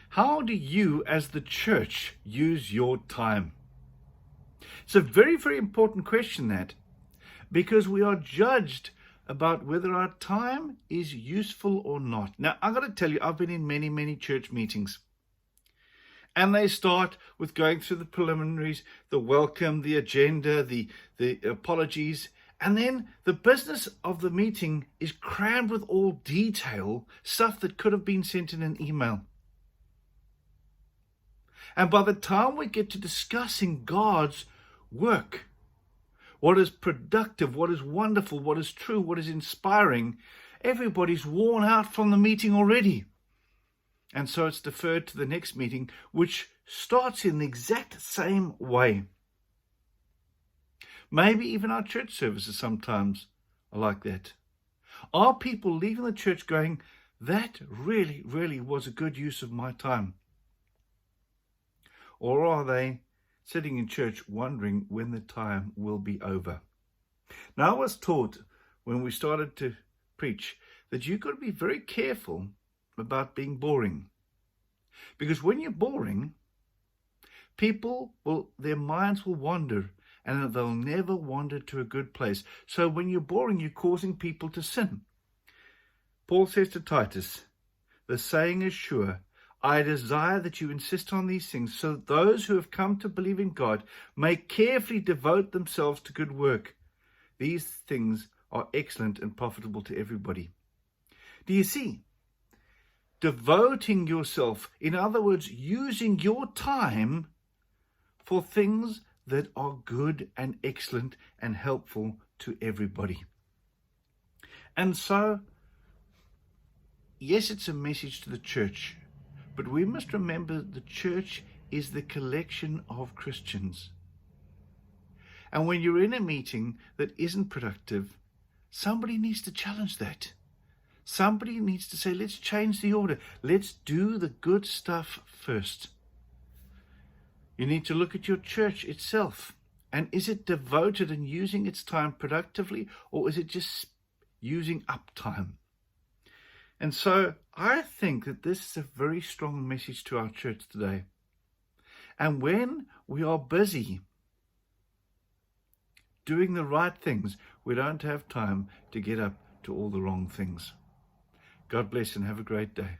How do you as the church use your time? It's a very, very important question, that, because we are judged about whether our time is useful or not. Now, I've got to tell you, I've been in many, many church meetings. And they start with going through the preliminaries, the welcome, the agenda, the apologies. And then the business of the meeting is crammed with all detail, stuff that could have been sent in an email. And by the time we get to discussing God's work, what is productive, what is wonderful, what is true, what is inspiring, everybody's worn out from the meeting already. And so it's deferred to the next meeting, which starts in the exact same way. Maybe even our church services sometimes are like that. Are people leaving the church going, that really, really was a good use of my time? Or are they sitting in church wondering when the time will be over? Now, I was taught when we started to preach that you've got to be very careful about being boring. Because when you're boring, their minds will wander, and they'll never wander to a good place. So when you're boring, you're causing people to sin. Paul says to Titus, the saying is sure, I desire that you insist on these things, so that those who have come to believe in God may carefully devote themselves to good work. These things are excellent and profitable to everybody. Do you see? Devoting yourself, in other words, using your time for things that are good and excellent and helpful to everybody. And so, yes, it's a message to the church, but we must remember the church is the collection of Christians. And when you're in a meeting that isn't productive, somebody needs to challenge that. Somebody needs to say, let's change the order. Let's do the good stuff first. You need to look at your church itself. And is it devoted and using its time productively, or is it just using up time? And so I think that this is a very strong message to our church today. And when we are busy doing the right things, we don't have time to get up to all the wrong things. God bless and have a great day.